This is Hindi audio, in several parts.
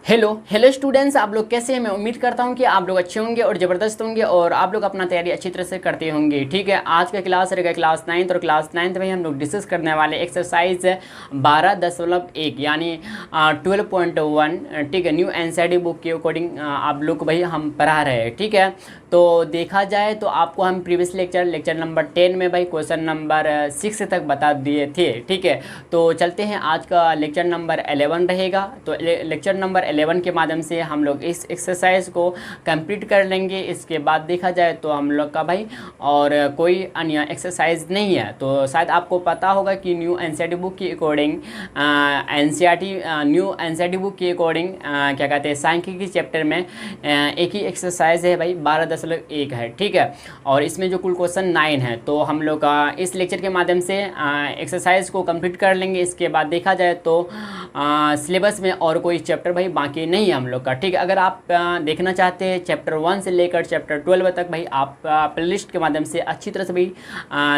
हेलो हेलो स्टूडेंट्स, आप लोग कैसे हैं। मैं उम्मीद करता हूं कि आप लोग अच्छे होंगे और ज़बरदस्त होंगे और आप लोग अपना तैयारी अच्छी तरह से करते होंगे। ठीक है, आज का क्लास रहेगा क्लास 9 और क्लास 9 में हम लोग डिस्कस करने वाले एक्सरसाइज 12.1 यानी 12.1। ठीक है, न्यू एनसीईआरटी बुक के अकॉर्डिंग आप लोग को भाई हम पढ़ा रहे हैं। ठीक है, तो देखा जाए तो आपको हम प्रीवियस लेक्चर नंबर 10 में भाई क्वेश्चन नंबर 6 तक बता दिए थे। ठीक है, तो चलते हैं, आज का लेक्चर नंबर 11 रहेगा। तो लेक्चर नंबर 11 के माध्यम से हम लोग इस एक्सरसाइज को कंप्लीट कर लेंगे। इसके बाद देखा जाए तो हम लोग का भाई और कोई अन्य एक्सरसाइज नहीं है। तो शायद आपको पता होगा कि न्यू एनसीईआरटी बुक के अकॉर्डिंग न्यू एनसीईआरटी बुक के अकॉर्डिंग क्या कहते हैं, सांख्यिकी चैप्टर में एक ही एक्सरसाइज है भाई 12.1 है। ठीक है, और इसमें जो कुल क्वेश्चन 9 है, तो हम लोग इस लेक्चर के माध्यम से एक्सरसाइज को कंप्लीट कर लेंगे। इसके बाद देखा जाए तो सिलेबस में और कोई चैप्टर भाई बाकी नहीं है हम लोग का। ठीक है, अगर आप देखना चाहते हैं चैप्टर 1 से लेकर चैप्टर 12 तक भाई आप प्लेलिस्ट के माध्यम से अच्छी तरह से भाई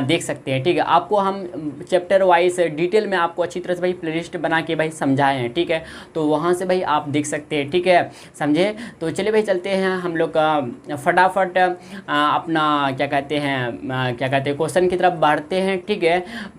देख सकते हैं। ठीक है, आपको हम चैप्टर वाइज डिटेल में आपको अच्छी तरह से भाई प्लेलिस्ट बना के भाई समझाए हैं। ठीक है, तो वहाँ से भाई आप देख सकते हैं। ठीक है, समझे। तो चलिए भाई चलते हैं हम लोग का फटाफट अपना क्या कहते हैं क्वेश्चन की तरफ बढ़ते हैं। ठीक है,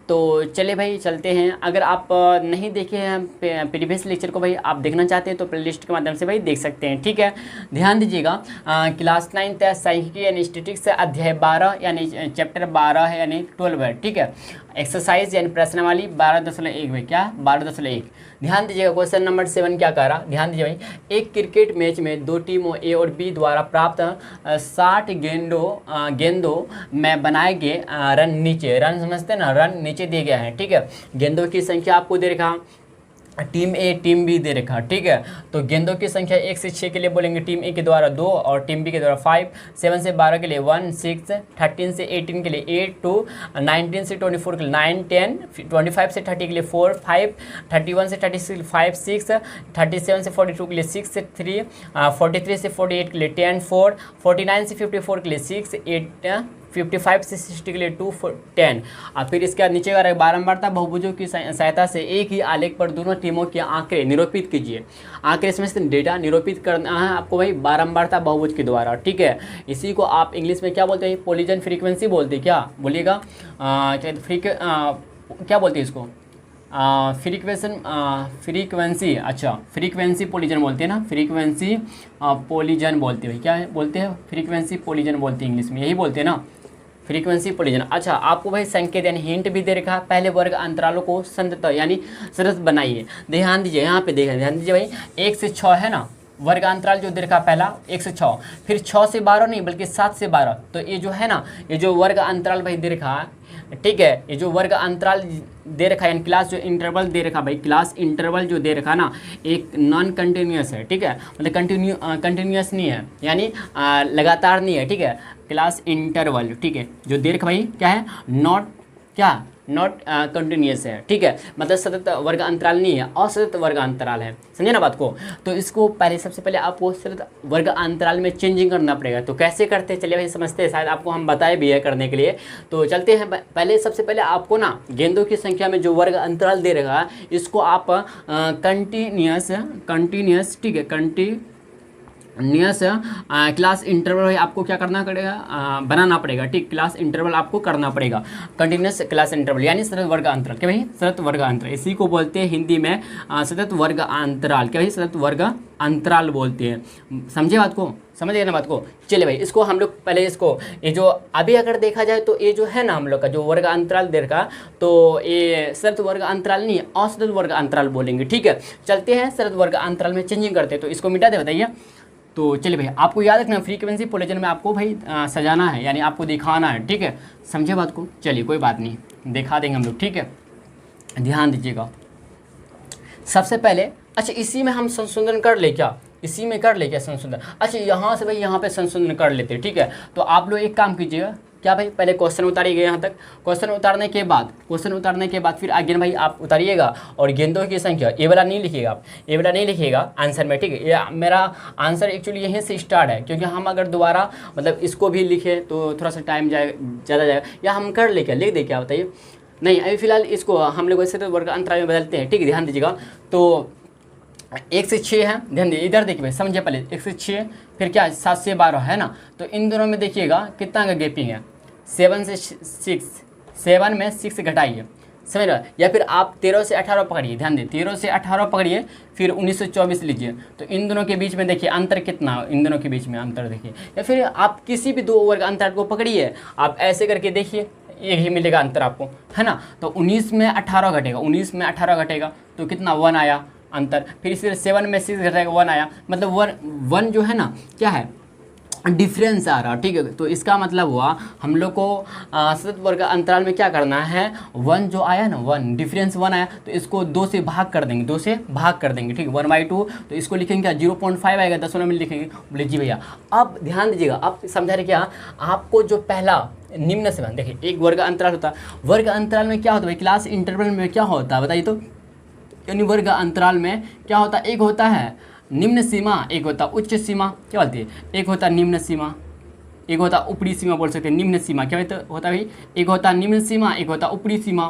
तो चलिए भाई चलते हैं। अगर आप नहीं देखे हैं प्रीवियस लेक्चर को भाई आप देखना चाहते हैं तो प्लेलिस्ट के माध्यम से भाई देख सकते हैं। ठीक है, ध्यान दीजिएगा, क्लास 9 सांख्यिकी यानी स्टैटिस्टिक्स अध्याय 12 यानी चैप्टर 12 है यानी 12 है। ठीक है, एक्सरसाइज यानी प्रश्नावली 12.1 में क्या 12.1। ध्यान दीजिएगा, क्वेश्चन नंबर 7 क्या कह रहा, ध्यान दीजिए भाई। एक क्रिकेट मैच में दो टीमों ए और बी द्वारा प्राप्त 60 गेंदों में बनाए गए रन समझते हैं ना, रन नीचे दिए गया है। ठीक है, गेंदों की संख्या आपको दे रखा, टीम ए टीम बी दे रखा। ठीक है, तो गेंदों की संख्या 1 से 6 के लिए बोलेंगे टीम ए के द्वारा 2 और टीम बी के द्वारा 5, 7 से 12 के लिए 1, 6, 13 से 18 के लिए 8, 2, 19 से 24 के लिए 9, 10, 25 से 30 के लिए 4, 5, 31 से 36 के लिए 5, 6, 37 से 42 के लिए 6, 3, 43 से 48 के लिए 10, 4, 49 से 54 के लिए 6, 8, 55 से 60 के लिए 2, 10। और फिर इसके बाद नीचे का बारंबारता बहुभुजों की सहायता से एक ही आलेख पर दोनों टीमों के आंकड़े निरूपित कीजिए। आंकड़े इसमें से डेटा निरूपित करना है आपको भाई बारंबारता बहुभुज के द्वारा। ठीक है, इसी को आप इंग्लिश में क्या बोलते हैं, पोलिजन फ्रीक्वेंसी बोलते हैं। क्या बोलिएगा, क्या बोलते हैं इसको, फ्रीक्वेंसी। अच्छा, फ्रीक्वेंसी पोलिजन बोलते हैं ना, फ्रीक्वेंसी पोलिजन बोलते हैं। क्या बोलते हैं, फ्रीक्वेंसी पोलिजन बोलते हैं इंग्लिश में, यही बोलते हैं ना, फ्रीक्वेंसी पोलिजन। अच्छा, आपको भाई संकेत यानी हिंट भी दे रखा है। पहले वर्ग अंतरालों को संतत यानी सरस बनाइए। ध्यान दीजिए, यहाँ पे देखें, ध्यान दीजिए भाई, 1 से 6 है ना वर्ग अंतराल जो दे रखा पहला 1 से 6, फिर 6 से 12 नहीं बल्कि 7 से 12। तो ये जो है ना, ये जो वर्ग अंतराल भाई दे रखा है, ठीक है, ये जो वर्ग अंतराल दे रखा है यानी क्लास जो इंटरवल दे रखा भाई, क्लास इंटरवल जो दे रखा ना, एक नॉन कंटिन्यूस है। ठीक है, मतलब कंटिन्यूस नहीं है, यानी लगातार नहीं है। ठीक है, क्लास इंटरवल, ठीक है, जो दे रखा भाई क्या है, नॉट कंटिन्यूस है। ठीक है, मतलब सतत वर्ग अंतराल नहीं है, असतत वर्ग अंतराल है। समझे ना बात को। तो इसको सबसे पहले आपको सतत वर्ग अंतराल में चेंजिंग करना पड़ेगा। तो कैसे करते हैं, चलिए भाई समझते हैं, शायद आपको हम बताए भी है करने के लिए। तो चलते हैं, पहले सबसे पहले आपको ना गेंदों की संख्या में जो वर्ग अंतराल दे रहा है इसको आप कंटिन्यूस, ठीक है, कंटिन्यूस क्लास इंटरवल आपको क्या करना पड़ेगा, बनाना पड़ेगा। ठीक, क्लास इंटरवल आपको करना पड़ेगा, कंटिन्यूस क्लास इंटरवल यानी सतत वर्ग अंतराल। क्या भाई, सतत वर्ग अंतराल, इसी को बोलते हैं हिंदी में सतत वर्ग अंतराल। क्या भाई, सतत वर्ग अंतराल बोलते हैं। समझे बात को, समझ गए ना बात को। चलिए भाई, इसको हम लोग पहले इसको, ये जो अभी अगर देखा जाए तो ये जो है ना हम लोग का जो वर्ग अंतराल दे रखा, तो ये सतत वर्ग अंतराल नहीं है, असतत वर्ग अंतराल बोलेंगे। ठीक है, चलते हैं सतत वर्ग अंतराल में चेंजिंग करते हैं। तो इसको मिटा दे, बताइए। तो चलिए भाई, आपको याद रखना फ्रीक्वेंसी पोलिजन में आपको भाई सजाना है, यानी आपको दिखाना है। ठीक है, समझे बात को। चलिए कोई बात नहीं, दिखा देंगे हम लोग। ठीक है, ध्यान दीजिएगा। सबसे पहले, अच्छा इसी में हम संशोधन कर ले क्या, इसी में कर ले क्या संशोधन। अच्छा, यहाँ से भाई यहाँ पे संशोधन कर लेते हैं। ठीक है, तो आप लोग एक काम कीजिएगा, क्या भाई, पहले क्वेश्चन उतारिएगा यहाँ तक। क्वेश्चन उतारने के बाद फिर आगे भाई आप उतारिएगा और गेंदों की संख्या, ये वाला नहीं लिखिएगा आप, ये वाला नहीं लिखिएगा आंसर में। ठीक है, ये मेरा आंसर एक्चुअली यहीं से स्टार्ट है, क्योंकि हम अगर दोबारा मतलब इसको भी लिखे तो थोड़ा सा टाइम ज़्यादा जाएगा, या हम कर ले क्या, लिख दे क्या, बताइए। नहीं, अभी फिलहाल इसको हम लोग वैसे तो वर्ग अंतराल में बदलते हैं। ठीक है, ध्यान दीजिएगा। तो 1 से 6 है, ध्यान दीजिए इधर देखिए भाई, समझिए पहले 1 से 6, फिर क्या 7 से 12 है ना, तो इन दोनों में देखिएगा कितना का गैपिंग है, 7 से 6, 7 में 6 घटाइए, समझ रहे, या फिर आप 13 से 18 पकड़िए, ध्यान दीजिए 13 से 18 पकड़िए, फिर 19 से 24 लीजिए, तो इन दोनों के बीच में देखिए अंतर कितना, इन दोनों के बीच में अंतर देखिए, या फिर आप किसी भी दो वर्ग अंतर को पकड़िए, आप ऐसे करके देखिए यही मिलेगा अंतर आपको, है ना। तो 19 में 18 घटेगा, 19 में 18 घटेगा तो कितना 1 आया अंतर, फिर इसी तरह 7 में 6 घटेगा 1 आया, मतलब 1 जो है ना क्या है, डिफरेंस आ रहा, ठीक है। तो इसका मतलब हुआ हम लोग को सतत वर्ग अंतराल में क्या करना है, 1 जो आया ना, 1 डिफरेंस 1 आया, तो इसको 2 से भाग कर देंगे, 2 से भाग कर देंगे, ठीक है, 1/2, तो इसको लिखेंगे क्या 0.5 आएगा, दशमलव में लिखेंगे। बोले जी भैया अब ध्यान दीजिएगा, अब समझा रहे क्या, आपको जो पहला निम्न से देखिए, एक वर्ग अंतराल होता है, वर्ग अंतराल में क्या होता है भाई, क्लास इंटरवल में क्या होता है बताइए तो, यानी वर्ग अंतराल में क्या होता है, एक होता है निम्न सीमा, एक होता उच्च सीमा, क्या बोलती है, एक होता निम्न सीमा, एक होता ऊपरी सीमा, बोल सकते हैं निम्न सीमा, क्या होता है भाई, एक होता निम्न सीमा, एक होता ऊपरी सीमा,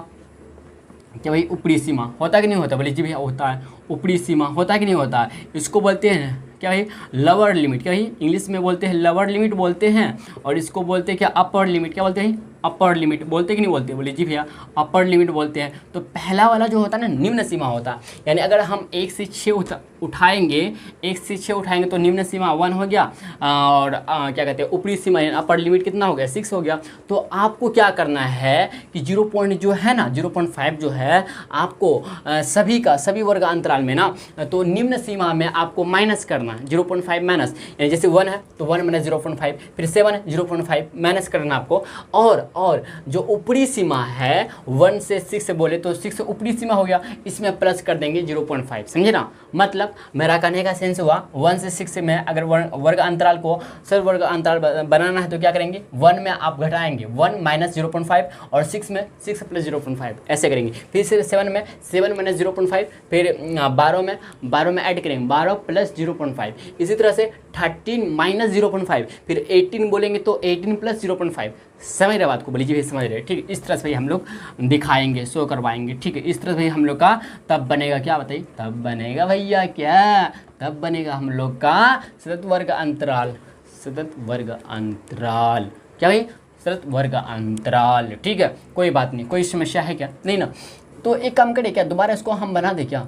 क्या भाई ऊपरी सीमा होता है कि नहीं होता, बोले जी भैया होता है, ऊपरी सीमा होता है कि नहीं होता है, इसको बोलते हैं क्या है, लोअर लिमिट, क्या है इंग्लिश में बोलते हैं लोअर लिमिट बोलते हैं, और इसको बोलते हैं क्या अपर लिमिट, क्या बोलते हैं अपर लिमिट, बोलते हैं कि नहीं बोलते, बोले जी भैया अपर लिमिट बोलते हैं। तो पहला वाला जो होता है ना निम्न सीमा होता है, यानी अगर हम 1 से 6 उठाएंगे, 1 से 6 उठाएंगे तो निम्न सीमा 1 हो गया, और क्या कहते हैं ऊपरी सीमा अपर लिमिट कितना हो गया 6 हो गया। तो आपको क्या करना है कि 0 पॉइंट जो है ना 0.5 जो है आपको सभी का सभी वर्ग अंतराल में ना, तो निम्न सीमा में आपको माइनस करना है 0.5 माइनस, यानी जैसे 1 है तो 1 माइनस 0.5, फिर 7 है 0.5 माइनस करना आपको, और जो ऊपरी सीमा है 1 से 6 बोले तो 6 ऊपरी सीमा हो गया, इसमें प्लस कर देंगे 0.5, समझे ना। मतलब मेरा कहने का सेंस हुआ 1 से 6 में अगर वर्ग अंतराल को सर वर्ग अंतराल बनाना है तो क्या करेंगे, 1 में आप घटाएंगे 1 माइनस 0.5, और 6 में 6 प्लस 0.5 ऐसे करेंगे, फिर 7 में 7 माइनस 0.5, फिर 12 में ऐड करेंगे 12 प्लस 0.5, इसी तरह से 13 माइनस 0.5, फिर 18 बोलेंगे तो 18 प्लस 0.5, समझ रहे बात को, बोलिए समझ रहे, ठीक है। इस तरह से भाई हम लोग दिखाएंगे, शो करवाएंगे, ठीक है। इस तरह से भाई हम लोग का तब बनेगा क्या बताइए, तब बनेगा भैया क्या, तब बनेगा हम लोग का सतत वर्ग अंतराल, सतत वर्ग अंतराल, क्या भाई सतत वर्ग अंतराल, ठीक है। कोई बात नहीं, कोई समस्या है क्या, नहीं ना। तो एक काम करें क्या, दोबारा इसको हम बना दें क्या,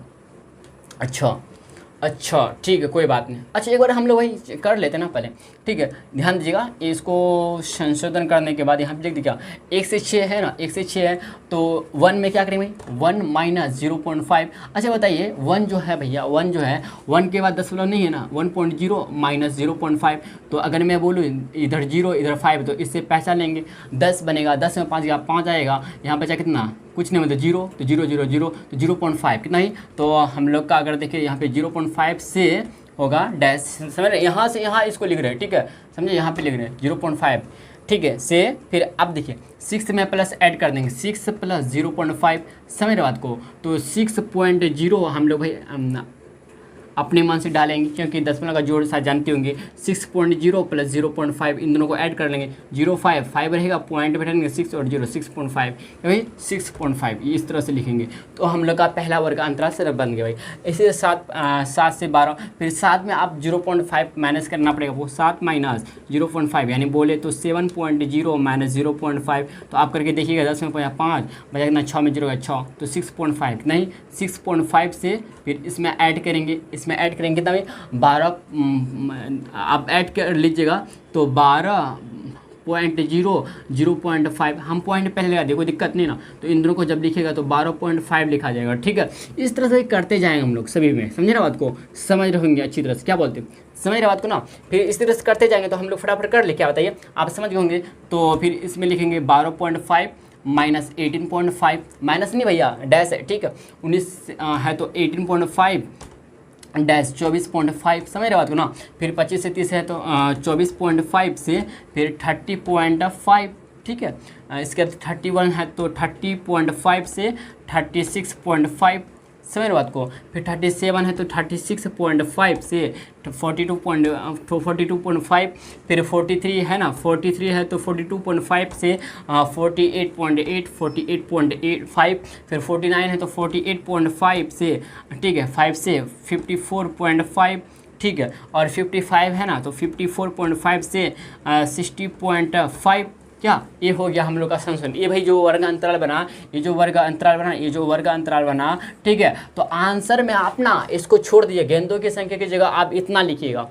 अच्छा ठीक है कोई बात नहीं। अच्छा एक बार हम लोग वही कर लेते हैं ना पहले, ठीक है। ध्यान दीजिएगा, इसको संशोधन करने के बाद यहाँ पे लिख दी क्या, 1 से 6 है ना, 1 से 6 है तो 1 में क्या करेंगे भाई 1 माइनस 0.5। अच्छा बताइए 1 जो है भैया, 1 जो है 1 के बाद दशमलव नहीं है ना, 1.0 माइनस 0.5, तो अगर मैं बोलूँ इधर 0 इधर 5 तो इससे पहचान लेंगे, 10 बनेगा, 10 में 5 गया 5 आएगा, यहाँ बचा कितना कुछ नहीं मतलब 0, तो 0 0 0 तो 0.5 कितना ही, तो हम लोग का अगर देखिए यहाँ पे 0.5 से होगा डैश, समझ रहे, यहाँ से यहाँ इसको लिख रहे हैं, ठीक है, समझे, यहाँ पे लिख रहे हैं 0.5, ठीक है, से फिर अब देखिए 6 में प्लस ऐड कर देंगे, 6 प्लस 0.5, समझ रहे बात को, तो 6.0 हम लोग भाई अपने मन से डालेंगे, क्योंकि दशमलव का जोड़ साथ जानते होंगे, 6.0 प्लस 0.5 इन दोनों को ऐड कर लेंगे, 0.5 रहेगा, पॉइंट बैठेंगे 6 और 0 6.5, भाई 6.5 इस तरह से लिखेंगे। तो हम लोग का पहला वर्ग अंतराल सिर्फ बन गया भाई। इसी 7 से 12, फिर 7 में आप 0.5 माइनस करना पड़ेगा, वो 7 माइनस 0.5 यानी बोले तो 7.0 माइनस 0.5, तो आप करके देखिएगा 10 में 5 बचा कितना 6 में 0 6, तो 6.5 नहीं 6.5 से फिर इसमें ऐड करेंगे, इसमें ऐड करेंगे कितना भाई 12, आप ऐड कर लीजिएगा तो 12.0 0.5, हम पॉइंट पहले लगा दिए कोई दिक्कत नहीं ना, तो इन दोनों को जब लिखेगा तो 12.5 लिखा जाएगा, ठीक है। इस तरह से करते जाएंगे हम लोग सभी में, समझे ना बात को, समझ रहे होंगे अच्छी तरह से, क्या बोलते हैं समझ रहे बात को ना। फिर इस तरह से करते जाएंगे तो हम लोग फटाफट कर ले, क्या बताइए आप समझ गए होंगे। तो फिर इसमें लिखेंगे 12.5 माइनस 18.5, माइनस नहीं भैया डैश है, ठीक है, 19 है तो 18.5 डैश 24.5, समझ रहे बात को ना। फिर 25 से 30 है तो 24.5 से फिर 30.5, ठीक है। इसके बाद 31 है तो 30.5 से 36.5, समझ बात को। फिर 37 है तो 36.5 से 42.5, फिर 43 है ना, 43 है तो 42.5 से 48.8, 48.85, फिर 49 है तो 48.5 से, ठीक है, 5 से 54.5, ठीक है, और 55 है ना तो 54.5 से 60.5। क्या ये हो गया हम लोग का संशोधन। ये भाई जो वर्ग अंतराल बना, ये जो वर्ग अंतराल बना, ये जो वर्ग अंतराल बना, ठीक है। तो आंसर में आप ना इसको छोड़ दीजिए, गेंदों की संख्या की जगह आप इतना लिखिएगा,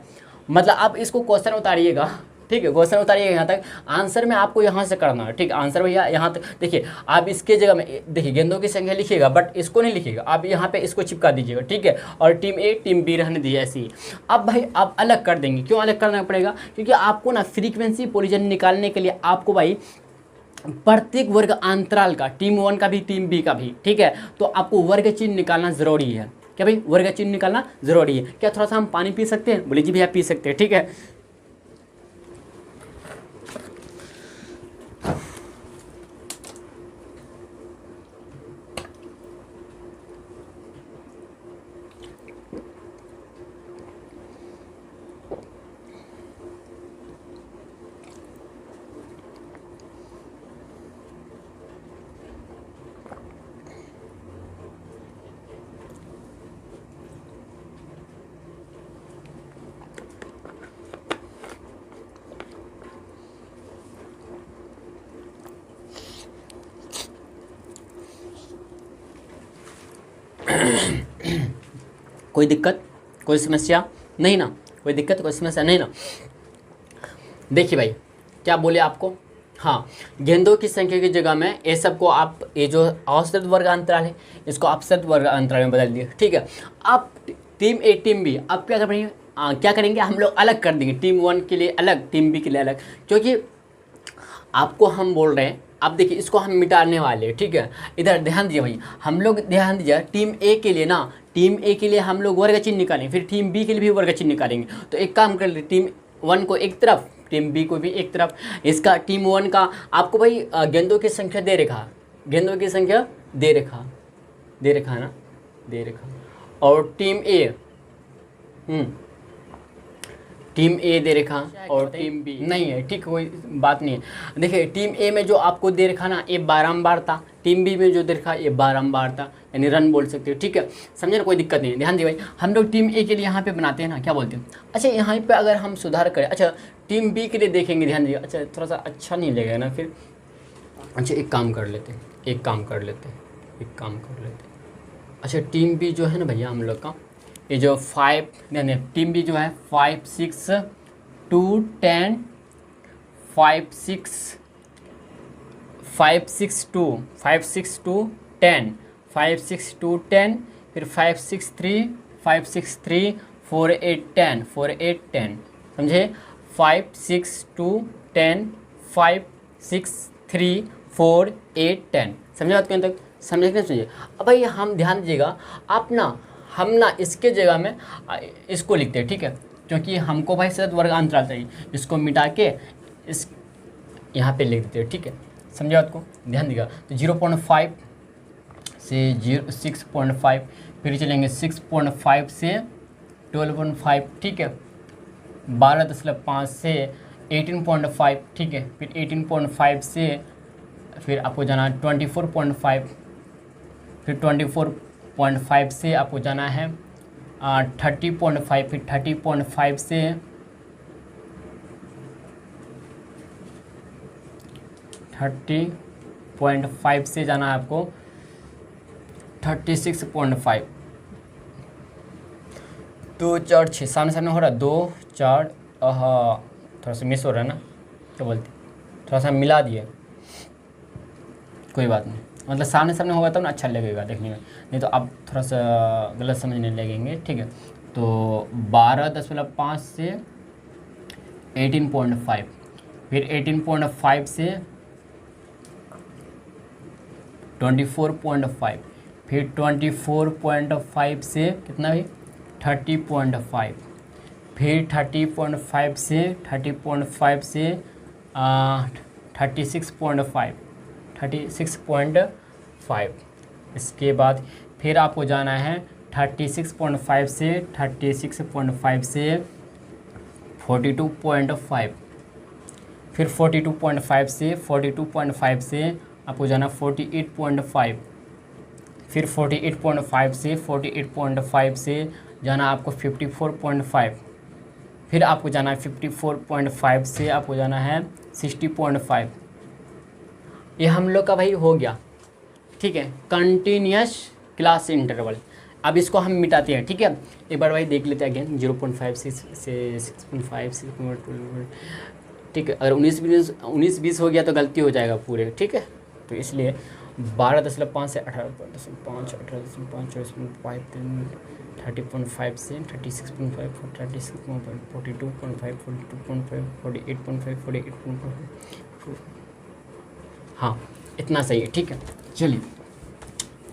मतलब आप इसको क्वेश्चन उतारिएगा, ठीक है, क्वेश्चन उतारिएगा यहाँ तक, आंसर में आपको यहाँ से करना है, ठीक है। आंसर भैया यहाँ तक देखिए, आप इसके जगह में देखिए गेंदों की संख्या लिखिएगा, बट इसको नहीं लिखिएगा, आप यहाँ पे इसको चिपका दीजिएगा, ठीक है। और टीम ए टीम बी रहने दीजिए ऐसी ही। अब भाई आप अलग कर देंगे, क्यों अलग करना पड़ेगा? क्योंकि आपको ना फ्रीक्वेंसी पोलीजन निकालने के लिए आपको भाई प्रत्येक वर्ग अंतराल का, टीम 1 का भी टीम बी का भी, ठीक है, तो आपको वर्ग चिन्ह निकालना जरूरी है। क्या भाई? वर्ग चिन्ह निकालना जरूरी है। क्या थोड़ा सा हम पानी पी सकते हैं? बोले जी भैया पी सकते हैं, ठीक है। कोई दिक्कत, कोई समस्या नहीं ना? कोई दिक्कत, कोई समस्या नहीं ना? देखिए भाई क्या बोले आपको, हाँ, गेंदों की संख्या की जगह में ये सबको आप, ये जो औसत वर्ग अंतराल है इसको आप शत वर्ग अंतराल में बदल दिए, ठीक है। अब टीम ए टीम बी अब क्या करेंगे, क्या करेंगे हम लोग अलग कर देंगे, टीम 1 के लिए अलग, टीम बी के लिए अलग, क्योंकि आपको हम बोल रहे हैं। अब देखिए इसको हम मिटाने वाले हैं, ठीक है। इधर ध्यान दीजिए भाई, हम लोग ध्यान दीजिए, टीम ए के लिए ना, टीम ए के लिए हम लोग वर्ग चिन्ह निकालेंगे, फिर टीम बी के लिए भी वर्ग चिन्ह निकालेंगे। तो एक काम कर ले, टीम 1 को एक तरफ, टीम बी को भी एक तरफ। इसका टीम 1 का आपको भाई गेंदों की संख्या दे रखा, गेंदों की संख्या दे रखा है ना, दे रखा। और टीम ए टीम ए दे रखा और टीम बी नहीं है, ठीक, कोई बात नहीं है। देखिए टीम ए में जो आपको दे रखा ना ये बारंबार था, टीम बी में जो दे रखा ये बारंबार था, यानी रन बोल सकते हो, ठीक है, समझे ना? कोई दिक्कत नहीं है। ध्यान दिए भाई, हम लोग टीम ए के लिए यहाँ पे बनाते हैं ना, क्या बोलते हैं। अच्छा यहाँ पे अगर हम सुधार करें, अच्छा टीम बी के लिए देखेंगे, ध्यान दिए, अच्छा थोड़ा सा अच्छा नहीं लगेगा ना फिर। अच्छा एक काम कर लेते हैं, अच्छा टीम बी जो है ना भैया हम लोग का, ये जो 5 नहीं, टीम बी जो है 5 6 2 10 5 6 5 6 2 5 6 2 10 5 6 2 10, फिर 5 6 3 5 6 3 4 8 10 4 8 10, समझे? 5 6 2 10 5 6 3 4 8 10, समझे बात को? तक समझे कि नहीं समझे? अब भाई हम ध्यान दीजिएगा, आप ना, हम ना इसके जगह में इसको लिखते हैं, ठीक है, क्योंकि हमको भाई शत वर्ग अंतराल चाहिए, इसको मिटा के इस यहाँ पे लिख देते हैं, ठीक है, समझे बात को? ध्यान दीजिएगा। तो 0.5 से 6.5, फिर चलेंगे 6.5 से 12.5, ठीक है, 12.5 से 18.5, ठीक है, फिर 18.5 से फिर आपको जाना 24.5, फिर 24.5 से आपको जाना है 30.5, फिर 30.5 से 30.5 से जाना है आपको 36.5। 2 4 6 सामने सामने हो रहा है, 2 4, थोड़ा सा मिस हो रहा है ना, क्या बोलते, थोड़ा सा मिला दिए, कोई बात नहीं, मतलब सामने सामने होगा तब ना अच्छा लगेगा देखने में, नहीं तो आप थोड़ा सा गलत समझने लगेंगे, ठीक है। तो 12.5 से 18.5, फिर 18.5 से 24.5, फिर 24.5 से कितना भी 30.5, फिर 30.5 से 36.5, 36.5, इसके बाद फिर आपको जाना है 36.5 से 36.5 से 42.5, फिर 42.5 से 42.5 से आपको जाना 48.5, फिर 48.5 से 48.5 से जाना आपको 54.5, फिर आपको जाना है 54.5 से आपको जाना है 60.5। ये हम लोग का भाई हो गया, ठीक है, कंटिन्यूस क्लास इंटरवल। अब इसको हम मिटाते हैं, ठीक है, एक बार भाई देख लेते हैं अगेन 0.56 से 6.5 से, ठीक है। अगर 19-20 हो गया तो गलती हो जाएगा पूरे, ठीक है। तो इसलिए 12.5 से 18.5, 18.5, 24.5, 30.5 से 36.5, 36.5, 42.5, 42.5, 48.5, 48.5, हाँ इतना सही है, ठीक है। चलिए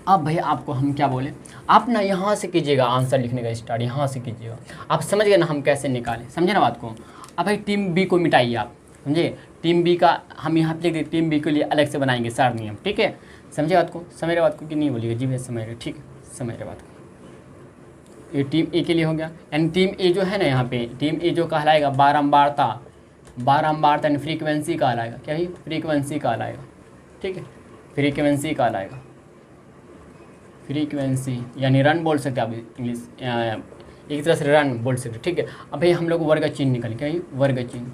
अब भाई आपको हम क्या बोले, आप ना यहाँ से कीजिएगा आंसर लिखने का स्टार्ट, यहाँ से कीजिएगा। आप समझ गए ना हम कैसे निकालें, समझे ना बात को। अब भाई टीम बी को मिटाइए आप, समझे। टीम बी का हम यहाँ पे लिख दें, टीम बी के लिए अलग से बनाएंगे सार नियम, ठीक है। समझे बात को, समझ रहे बात को कि नहीं बोलिएगा, जी भैया समझ रहे, ठीक है, समझ रहे बात को। ये टीम ए के लिए हो गया, यानी टीम ए जो है ना, यहाँ पे टीम ए जो कहलाएगा बारंबारता, बारंबारता यानी फ्रीक्वेंसी कहलाएगा, क्या ही फ्रीक्वेंसी कहलाएगा, ठीक है, फ्रीक्वेंसी कहलाएगा। फ्रीक्वेंसी यानी रन बोल सकते हैं आप इंग्लिश, एक तरह से रन बोल सकते, ठीक है। अब भाई हम लोग वर्ग चिन्ह निकालें, क्या वर्ग चिन्ह,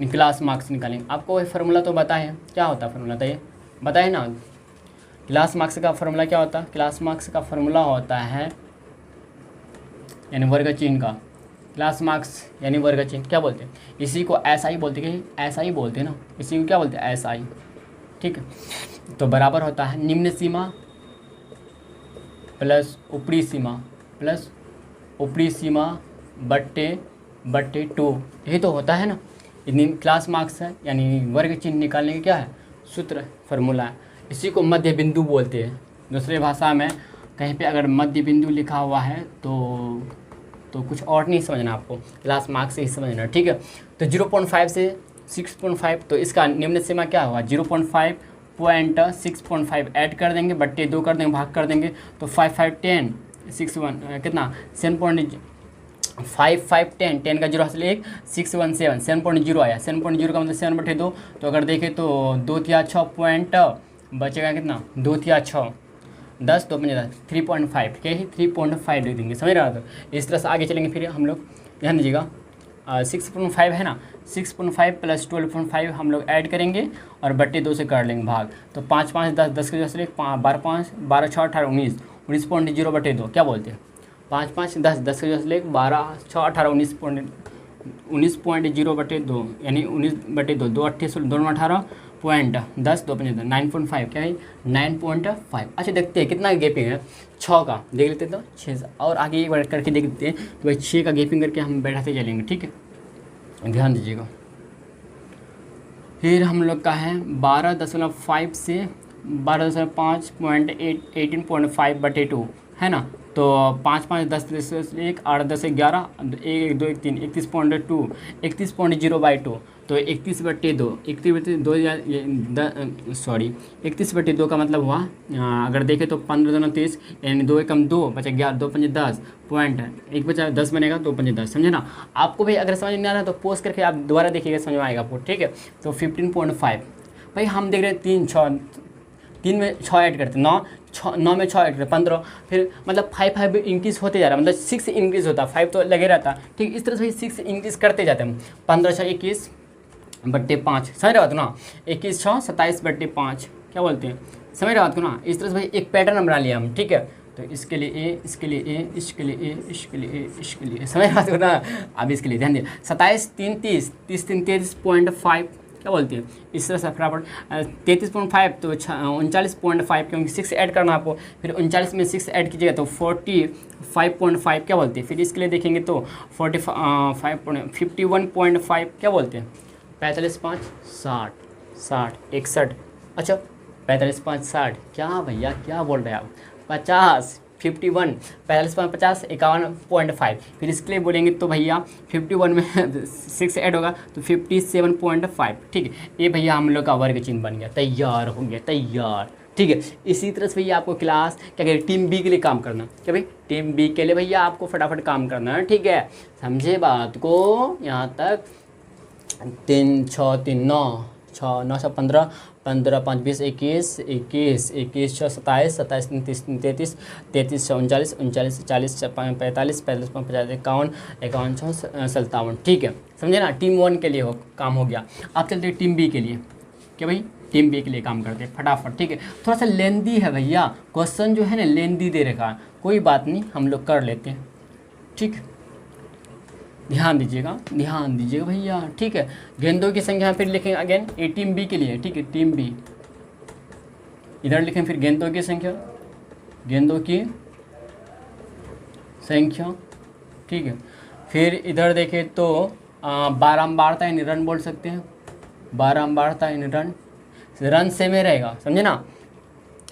क्लास मार्क्स निकालेंगे। आपको वही फार्मूला तो बताए, क्या होता है फार्मूला, तो ये बताए ना, क्लास मार्क्स का फार्मूला क्या होता है। क्लास मार्क्स का फार्मूला होता है यानी वर्ग चिन्ह का, क्लास मार्क्स यानी वर्ग चिन्ह, क्या बोलते हैं इसी को, ऐसा ही बोलते हैं, ऐसा ही बोलते हैं ना, इसी को क्या बोलते हैं, ऐसा ही, ठीक है। तो बराबर होता है निम्न सीमा प्लस ऊपरी सीमा प्लस ऊपरी सीमा बट्टे 2, यही तो होता है ना। इतनी क्लास मार्क्स है यानी वर्ग चिन्ह निकालने का क्या है सूत्र, फार्मूला है। इसी को मध्य बिंदु बोलते हैं। दूसरे भाषा में कहीं पे अगर मध्य बिंदु लिखा हुआ है तो कुछ और नहीं समझना आपको, क्लास मार्क्स से ही समझना, ठीक है। तो 0.5 से 6.5, तो इसका निम्न सीमा क्या हुआ 0.5 ऐड कर देंगे, बट्टे 2 कर देंगे, भाग कर देंगे, तो 5 5 10 6 1 कितना 7.5 10 10 का 0 हासिल 1 617 7.0 आया। 7.0 का मतलब 7/2, तो अगर देखें तो 2 तिया 6 पॉइंट बचेगा कितना 2 तिया 6 10 2 5 10 3.5, क्या ही 3.5 लिख देंगे, समझ रहा था। इस तरह से आगे चलेंगे। फिर हम लोग ध्यान दीजिएगा 6.5 है ना, 6.5 प्लस 12.5 हम लोग ऐड करेंगे और बट्टे 2 से कर लेंगे भाग, तो 5 5 10 10 के 10 12 5 12 6 18 19 19.0/2, क्या बोलते हैं 5 5 10 10 के 10 12 6 18 19.0/2 यानी 19/2 2 28 2 18 पॉइंट 10 2 5 9.5, क्या है 9.5। अच्छा देखते हैं कितना गैपिंग है 6 का, देख लेते तो 6 और आगे एक बार करके देख लेते हैं। तो भाई 6 का गैपिंग करके हम बैठाते चलेंगे, ठीक है, ध्यान दीजिएगा। फिर हम लोग का है 12.5 से 12.5 18.5/2 है ना, तो 5 5 10 10 1 8 10 11 1 2 1 3 31.2 31.0/2, तो 31/2 31/2 का मतलब हुआ अगर देखें तो 15 2 30 यानी 2 एकम 2 बचा 11 2 5 10 पॉइंट 1 बचा 10 बनेगा 2 5 10, समझे ना। आपको भाई अगर समझ नहीं आ रहा तो पोस्ट करके आप दोबारा देखिएगा, समझ में आएगा आपको, ठीक है। तो 15.5 भाई हम देख रहे हैं 3 में 6 ऐड करते 9 में 6 ऐड करते 15, फिर मतलब 5 इंक्रीज़ होते जा रहा है, मतलब 6 इंक्रीज़ होता, 5 तो लगे रहता, ठीक। इस तरह से 6 इंक्रीज़ करते जाते हैं। 15 6 21/5, समझ रहे बात को ना, 21 6 27/5, क्या बोलते हैं, समझ रहे बात को ना। इस तरह से भाई एक पैटर्न बना लिया हम, ठीक है। तो इसके लिए ए, इसके लिए ए, इसके लिए ए, इसके लिए ए, इसके लिए, समझ रहे बात को ना। अब इसके लिए ध्यान दिए 27 3 30 30 3 33.5, क्या बोलते हैं इस तरह से फटाफट 33.5 तो 39.5, क्योंकि 6 ऐड करना आपको, फिर 39 में 6 ऐड कीजिएगा तो 45.5, क्या बोलते हैं। फिर इसके लिए देखेंगे तो 51.5, क्या बोलते हैं 45 5 60 60 61, अच्छा 45 5 60, क्या भैया क्या बोल रहे हैं आप 50 51 45 5 50 51.5, फिर इसके लिए बोलेंगे तो भैया 51 में 6 ऐड होगा तो 57.5, ठीक है। ये भैया हम लोग का वर्ग चिन्ह बन गया, तैयार हो गया, तैयार, ठीक है। इसी तरह से भैया आपको क्लास क्या करें, टीम बी के लिए काम करना, क्या भाई, टीम बी के लिए भैया आपको फटाफट काम करना है, ठीक है, समझे बात को यहाँ तक। 3 6 3 9 6 9 6 15 15 5 20 21 21 21 6 27 27 29 33 33 6 39 39 40 45 45 50 51 51 6 57, ठीक है, समझे ना। टीम 1 के लिए काम हो गया। आप चलते हैं टीम बी के लिए, क्या भाई, टीम बी के लिए काम करते हैं फटाफट, ठीक है। थोड़ा सा लेंदी है भैया, क्वेश्चन जो है ना लेंदी दे रखा है, कोई बात नहीं हम लोग कर लेते हैं, ठीक, ध्यान दीजिएगा भैया, ठीक है। गेंदों की संख्या फिर लिखेंगे अगेन, ये टीम बी के लिए, ठीक है, टीम बी, इधर लिखें फिर गेंदों की संख्या, ठीक है। फिर इधर देखें तो बारंबारता यानी रन बोल सकते हैं, बारंबारता यानी रन से में रहेगा, समझे ना।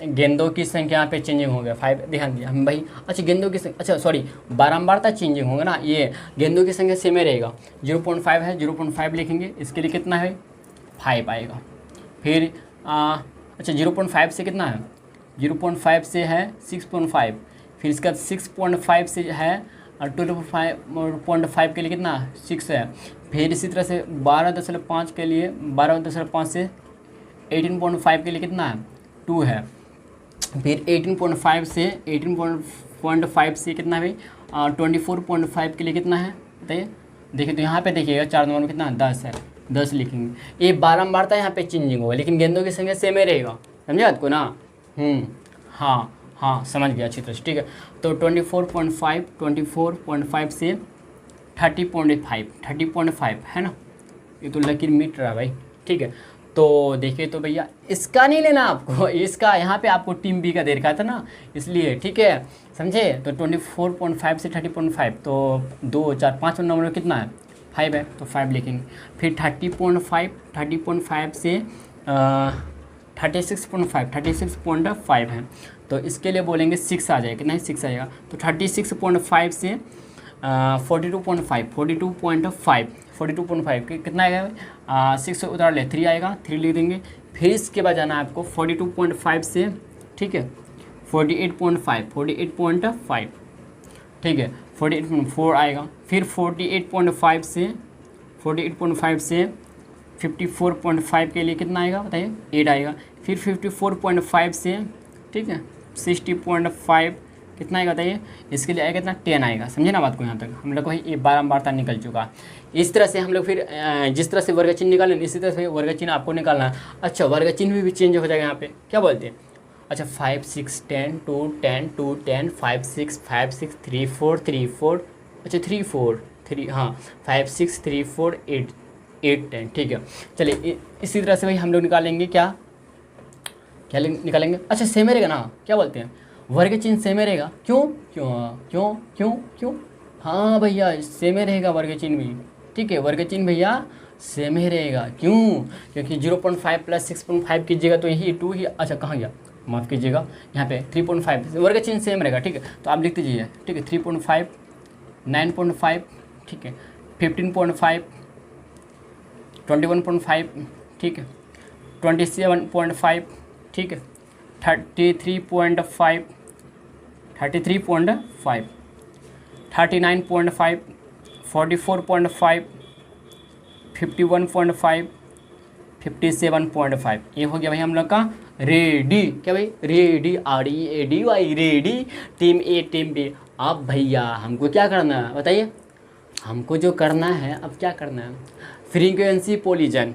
गेंदों की संख्या यहाँ पे चेंजिंग हो गया 5, ध्यान दिया हम भाई। अच्छा गेंदों की संख्या, अच्छा सॉरी, बारंबारता चेंजिंग होगा ना, ये गेंदों की संख्या सेम ही रहेगा। 0.5 है, 0.5 लिखेंगे, इसके लिए कितना है 5 आएगा। फिर अच्छा 0.5 से कितना है, 0.5 से है 6.5, फिर इसका 6.5 से है 2.5 के लिए कितना 6 है। फिर इसी तरह से 12.5 के लिए 12.5 से 18.5 के लिए कितना है 2 है। फिर 18.5 से 18.5 से कितना है भाई 24.5 के लिए कितना है बताइए। देखिए तो यहाँ पे देखिएगा 4 नंबर में कितना 10 है, 10 लिखेंगे। ये बारंबारता यहाँ पे चेंजिंग होगा, लेकिन गेंदों की संख्या सेम ही रहेगा, समझे बात को ना। हाँ समझ गया अच्छी तरह से, ठीक है। तो 24.5 से 30.5 है ना, ये तो लकीर मीट रहा भाई, ठीक है। तो देखिए तो भैया इसका नहीं लेना आपको, इसका यहाँ पे आपको टीम बी का दे रखा था ना, इसलिए, ठीक है, समझे। तो 24.5 से 30.5, तो 2 4 5 नंबर में कितना है 5 है, तो 5 लिखेंगे। फिर 30.5 से 36.5 है, तो इसके लिए बोलेंगे 6 आ जाएगा, कितना है 6 आएगा। तो 36.5 से 42.5 कितना आएगा 6 उतार ले 3 आएगा, 3 लिख देंगे। फिर इसके बाद जाना है आपको 42.5 से, ठीक है, 48.5, ठीक है, 48.4 आएगा। फिर 48.5 से 54.5 के लिए कितना आएगा बताइए 8 आएगा। फिर 54.5 से, ठीक है, 60.5 कितना आएगा बताइए, इसके लिए आएगा कितना 10 आएगा, समझे ना बात को। यहाँ तक हम लोग को ये बारंबारता निकल चुका। इस तरह से हम लोग फिर जिस तरह से वर्ग चिन्ह निकालें इसी तरह से वर्ग चिन्ह आपको निकालना है। अच्छा वर्ग चिन्ह भी चेंज हो जाएगा यहाँ पे, क्या बोलते हैं। अच्छा 5 6 10 2 10 2 10 5 6 5 6 3 4 3 4, अच्छा 3 4 3, हाँ 5 6 3 4 8 10, ठीक है। चलिए इसी तरह से भाई हम लोग निकालेंगे, क्या निकालेंगे। अच्छा सेम रहेगा ना, क्या बोलते हैं, वर्ग चिन्ह सेम रहेगा। क्यों क्यों क्यों क्यों क्यों हाँ भैया सेम रहेगा वर्ग चिन्ह भी, ठीक है, वर्ग चिन्ह भैया सेम ही रहेगा। क्यों, क्योंकि 0.5 प्लस 6.5 कीजिएगा तो यही 2 ही, अच्छा कहाँ गया, माफ़ कीजिएगा, यहाँ पे 3.5 वर्ग चिन्ह सेम रहेगा, ठीक है। तो आप लिख दीजिए, ठीक है, 3.5 9.5, ठीक है, 15.5 21.5, ठीक है, 27.5, ठीक है, 33.5 39.5 44.5 51.5 57.5, ये हो गया भाई हम लोग का रेडी। क्या भाई रेडी, READY रेडी, टीम ए टीम बी। अब भैया हमको क्या करना है बताइए, हमको जो करना है अब क्या करना है, फ्रीक्वेंसी पोलीजन।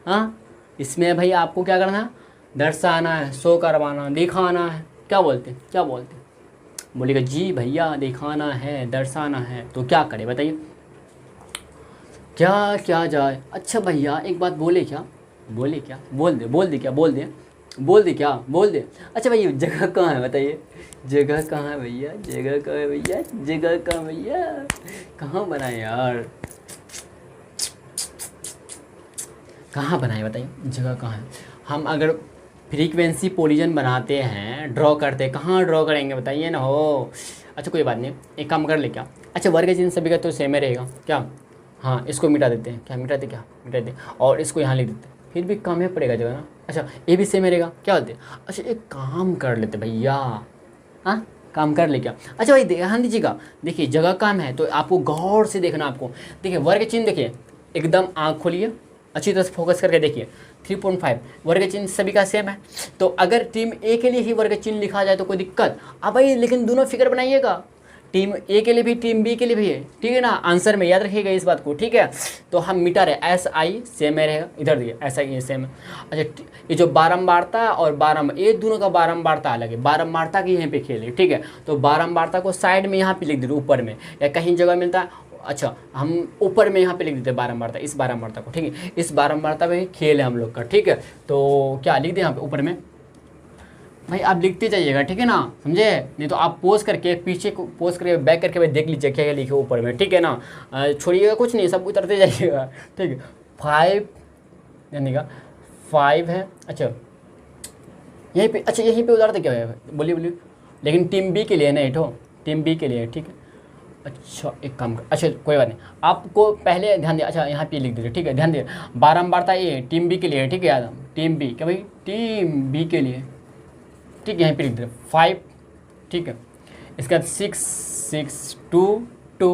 हाँ इसमें भाई आपको क्या करना है, दर्शाना है, शो करवाना, दिखाना है, क्या बोलते हैं बोलेगा जी भैया दिखाना है दर्शाना है, तो क्या करें बताइए, क्या क्या जाए। अच्छा भैया एक बात बोल दे। अच्छा भैया जगह कहाँ है बताइए, जगह कहाँ है भैया, कहाँ बनाए यार, कहाँ बनाए बताइए, जगह कहाँ है। हम अगर फ्रीक्वेंसी पोलीजन बनाते हैं, ड्रॉ करते हैं, कहाँ ड्रॉ करेंगे बताइए ना हो। अच्छा कोई बात नहीं, एक काम कर ले क्या, अच्छा वर्ग चिन्ह सभी का तो सेम ही रहेगा क्या, हाँ इसको मिटा देते हैं, मिटा दे और इसको यहाँ लिख देते हैं, फिर भी कम ही पड़ेगा जगह ना। अच्छा ये भी सेम रहेगा, क्या बोलते हैं? अच्छा एक काम कर लेते भैया, हाँ काम कर ले क्या? अच्छा भाई ध्यान दीजिएगा, देखिए जगह कम है तो आपको गौर से देखना। आपको देखिए वर्ग चिन्ह, देखिए एकदम आँख खोलिए, अच्छी तरह से फोकस करके देखिए। 3.5 वर्ग चिन्ह सभी का सेम है, तो अगर टीम ए के लिए ही वर्ग चिन्ह लिखा जाए तो कोई दिक्कत? अब भाई लेकिन दोनों फिगर बनाइएगा, टीम ए के लिए भी टीम बी के लिए भी है, ठीक है ना? आंसर में याद रखिएगा इस बात को, ठीक है? तो हम मिटा रहे एस आई सेम है रहेगा, इधर देखिए एस आई सेम है। अच्छा ये जो बारंबारता और ये दोनों का बारंबारता अलग है, बारंबारता की यहीं पे खेल है, ठीक है? तो बारंबारता को साइड में यहाँ पे लिख दीजिए, ऊपर में या कहीं जगह मिलता है। अच्छा हम ऊपर में यहाँ पे लिख देते हैं बारंबारता, इस बारंबारता को, ठीक है? इस बारंबारता में खेल है हम लोग का, ठीक है? तो क्या लिख दें यहाँ पे ऊपर में? भाई आप लिखते जाइएगा, ठीक है ना, समझे? नहीं तो आप पोज करके पीछे को पोज करके बैक करके भाई देख लीजिए क्या क्या लिखे ऊपर में, ठीक है ना? छोड़िएगा कुछ नहीं, सब उतरते जाइएगा, ठीक है? 5 यानी का 5 है। अच्छा यहीं पे, अच्छा यहीं पे उतारते क्या है? बोलिए बोलिए। लेकिन टीम बी के लिए ना, इठो टीम बी के लिए, ठीक है? अच्छा एक काम कर, अच्छा कोई बात नहीं, आपको पहले ध्यान दिया। अच्छा यहाँ पे लिख दीजिए, ठीक है? ध्यान दिए बारंबारता ये टीम बी के लिए, ठीक है? याद टीम बी, क्या भाई टीम बी के लिए, ठीक है? यहाँ पे लिख दीजिए 5, ठीक है? इसके बाद 6 6 2 2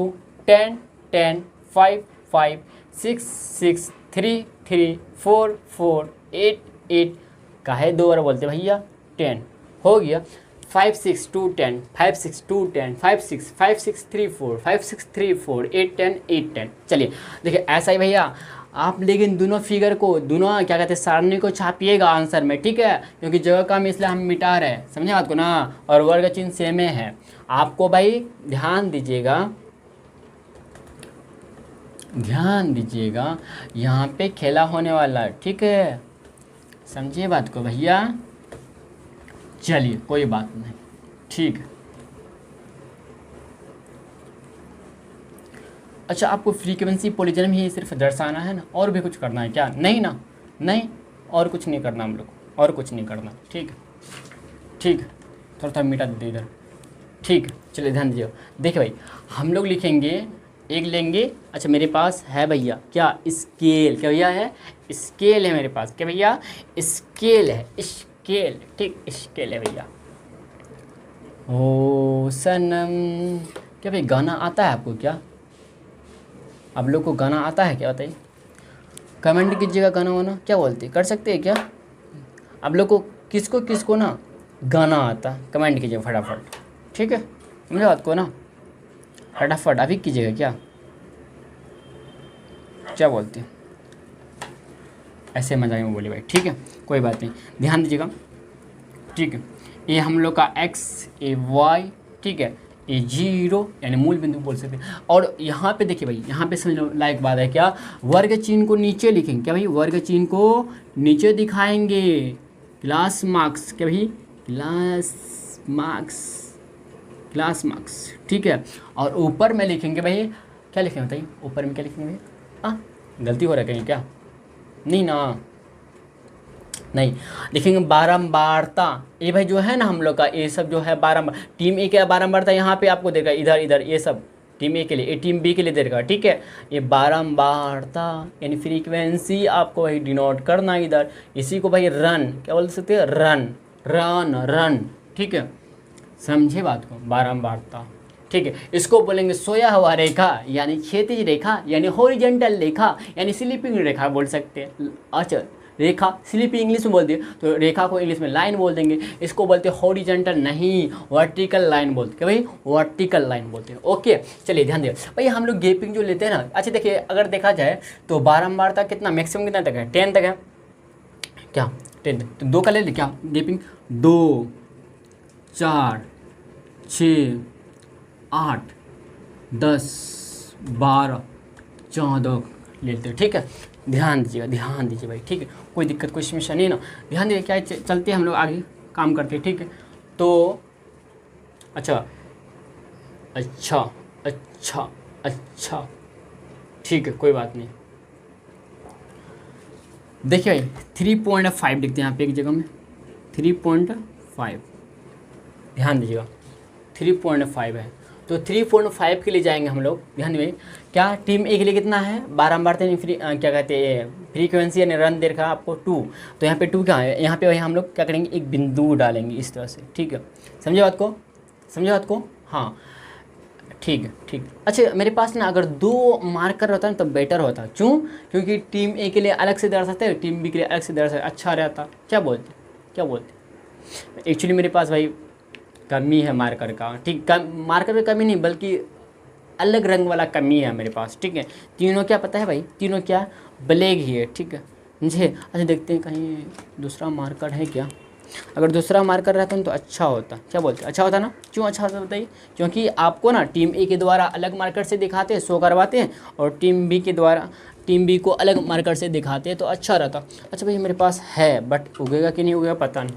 10 10 5 5 6 6 3 3 4 4 8 8 काहे 2 बार बोलते भैया? 10 हो गया। 5 6 2 10 5 6 2 10 5 6 5 6 3 4 5 6 3 4 8 10 8 10। चलिए देखिए ऐसा ही भैया आप, लेकिन दोनों फिगर को, दोनों क्या कहते हैं सारणी को छापिएगा आंसर में, ठीक है? क्योंकि जगह कम इसलिए हम मिटा रहे हैं, समझे बात को ना? और वर्ग चिन्ह सेम है। आपको भाई ध्यान दीजिएगा, ध्यान दीजिएगा, यहाँ पे खेला होने वाला है, ठीक है? समझिए बात को भैया। चलिए कोई बात नहीं, ठीक है? अच्छा आपको फ्रीक्वेंसी पॉलीजन ही सिर्फ दर्शाना है ना, और भी कुछ करना है क्या? नहीं ना, नहीं और कुछ नहीं करना हम लोग को, और कुछ नहीं करना, ठीक है? ठीक है थोड़ा थोड़ा मिटा देते इधर, ठीक है? चलिए ध्यान दीजिए, देखिए भाई हम लोग लिखेंगे, एक लेंगे। अच्छा मेरे पास है भैया क्या? स्केल, क्या भैया है? स्केल है मेरे पास, क्या भैया? स्केल है, स्केल, ठीक स्केल है भैया। ओ सनम, क्या भाई गाना आता है आपको क्या? आप लोग को गाना आता है क्या, बताइए? कमेंट कीजिएगा, गाना वाना क्या बोलते कर सकते हैं क्या? आप लोग को किसको ना गाना आता, कमेंट कीजिए फटाफट, ठीक है? समझे बात को ना? फटाफट अभी कीजिएगा, क्या बोलते हैं? ऐसे मजाक में बोलिए भाई, ठीक है? कोई बात नहीं, ध्यान दीजिएगा, ठीक है? ये हम लोग का x, ये y, ठीक है? ये 0 यानी मूल बिंदु बोल सकते हैं। और यहाँ पे देखिए भाई, यहाँ पे समझ लो लायक बात है क्या? वर्ग चिन्ह को नीचे लिखेंगे, क्या भाई? वर्ग चिन्ह को नीचे दिखाएंगे, क्लास मार्क्स, क्या भाई? क्लास मार्क्स, ठीक है? और ऊपर में लिखेंगे भाई, क्या लिखेंगे बताइए? ऊपर में क्या लिखेंगे भाई? गलती हो रहा है कहीं क्या? नहीं ना, नहीं लिखेंगे बारंबारता। ये भाई जो है ना हम लोग का, ये सब जो है बारंबार, टीम ए के बारंबारता यहाँ पे आपको देगा, इधर इधर ये सब टीम ए के लिए, ये टीम बी के लिए देगा, ठीक है? ये बारंबारता यानी फ्रीक्वेंसी आपको वही डिनोट करना इधर। इसी को भाई रन क्या बोल सकते हैं? रन, ठीक है? समझे बात को? बारंबारता, ठीक है? इसको बोलेंगे सोया हुआ रेखा, यानी क्षैतिज रेखा, यानी हॉरिजॉन्टल रेखा, यानी स्लीपिंग रेखा बोल सकते हैं। अच्छा रेखा स्लीपिंग इंग्लिश में बोलते हैं, तो रेखा को इंग्लिश में लाइन बोल देंगे। इसको बोलते हैं हॉरिजॉन्टल, नहीं वर्टिकल लाइन बोलते हैं भाई, वर्टिकल लाइन बोलते हैं। ओके चलिए ध्यान दिए भाई, हम लोग गैपिंग जो लेते हैं ना, अच्छा देखिए अगर देखा जाए तो बारंबारता कितना मैक्सिमम कितना तक है? 10 तक है क्या? 10 तक, तो 2 का ले ले क्या गैपिंग? 2 4 6 8 10 12 14 लेते हैं, ठीक है? ध्यान दीजिए भाई, ठीक है? कोई दिक्कत कोई समस्या नहीं ना, ध्यान दीजिए। क्या चलते हैं हम लोग आगे काम करते हैं, ठीक है? तो अच्छा, ठीक है कोई बात नहीं। देखिए भाई 3.5 लिखते हैं यहाँ पे एक जगह में, 3.5 ध्यान दीजिएगा 3.5 है। तो 3.5 के लिए जाएंगे हम लोग। ध्यान दें क्या टीम ए के लिए कितना है, 12 मारते हैं क्या कहते हैं फ्रीक्वेंसी यानी रन दे रखा आपको 2, तो यहाँ पे 2 क्या है, यहाँ पे वही हम लोग क्या करेंगे एक बिंदु डालेंगे इस तरह से। ठीक है, समझे बात को, समझे बात को। हाँ ठीक है ठीक। अच्छा मेरे पास ना अगर 2 मार्कर रहता है तो बेटर होता, क्यों, क्योंकि टीम ए के लिए अलग से दर्शाते हैं, टीम बी के लिए अलग से दर्शाते, अच्छा रहता। क्या बोलते, क्या बोलते। एक्चुअली मेरे पास भाई कमी है मार्कर का, ठीक, मार्कर में कमी नहीं बल्कि अलग रंग वाला कमी है मेरे पास। ठीक है, तीनों क्या पता है भाई, तीनों क्या ब्लैक ही है। ठीक है मुझे, अच्छा देखते हैं कहीं दूसरा मार्कर है क्या, अगर दूसरा मार्कर रहता तो अच्छा होता। क्या बोलते, अच्छा होता ना, क्यों अच्छा होता बताइए, क्योंकि आपको ना टीम ए के द्वारा अलग मार्कर से दिखाते हैं, शो करवाते हैं, और टीम बी के द्वारा टीम बी को अलग मार्कर से दिखाते हैं, तो अच्छा रहता। अच्छा भाई मेरे पास है बट उगेगा कि नहीं उगेगा पता नहीं।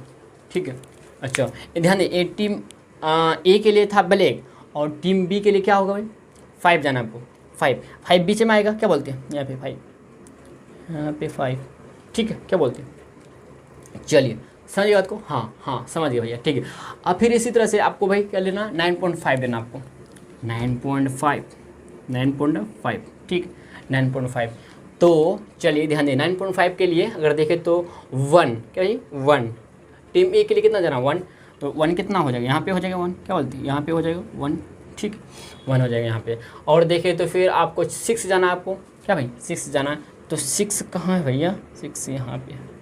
ठीक है, अच्छा ध्यान दें, टीम ए के लिए था ब्लैक और टीम बी के लिए क्या होगा भाई, 5 जाना आपको, 5 बीच में आएगा। क्या बोलते हैं यहाँ पे 5, यहाँ पे 5। ठीक है, क्या बोलते हैं, चलिए समझिए बात को। हाँ हाँ समझ गए भैया, ठीक है। अब फिर इसी तरह से आपको भाई क्या लेना, 9.5 देना आपको, 9.5, ठीक, 9.5। तो चलिए ध्यान दें, 9.5 के लिए अगर देखें तो 1, क्या भाई 1, टीम ए के लिए कितना जाना 1, तो 1 कितना हो जाएगा, यहाँ पे हो जाएगा 1, क्या बोलते हैं, यहाँ पे हो जाएगा 1, ठीक, 1 हो जाएगा यहाँ पे। और देखें तो फिर आपको 6 जाना, आपको क्या भाई 6 जाना, तो 6 कहाँ है भैया, 6 यहाँ पे है,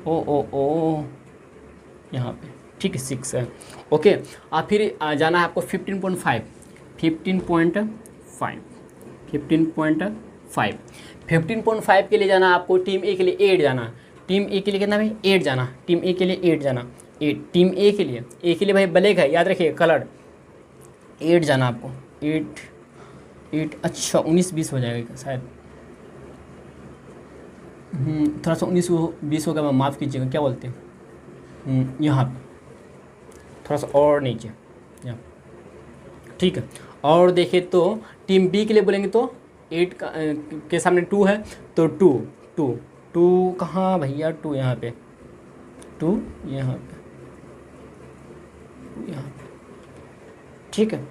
ओ यहाँ पे, ठीक है 6 है, ओके। और फिर जाना है आपको 15.5, 15.5 के लिए जाना आपको, टीम ए के लिए 8 जाना, टीम ए के लिए कितना भाई 8 जाना, टीम ए के लिए 8 जाना, 8 टीम ए के लिए भाई ब्लैक है, याद रखिए कलर, 8 जाना आपको, 8, अच्छा 19-20 हो जाएगा शायद, थोड़ा सा 19-20 होगा, मैं माफ़ कीजिएगा, क्या बोलते हैं, यहाँ पे थोड़ा सा और नीचे यहाँ, ठीक है। और देखें तो टीम बी के लिए बोलेंगे तो 8 के सामने 2 है, तो 2 कहाँ भैया, 2 यहाँ पे, 2 यहाँ पे, ठीक है।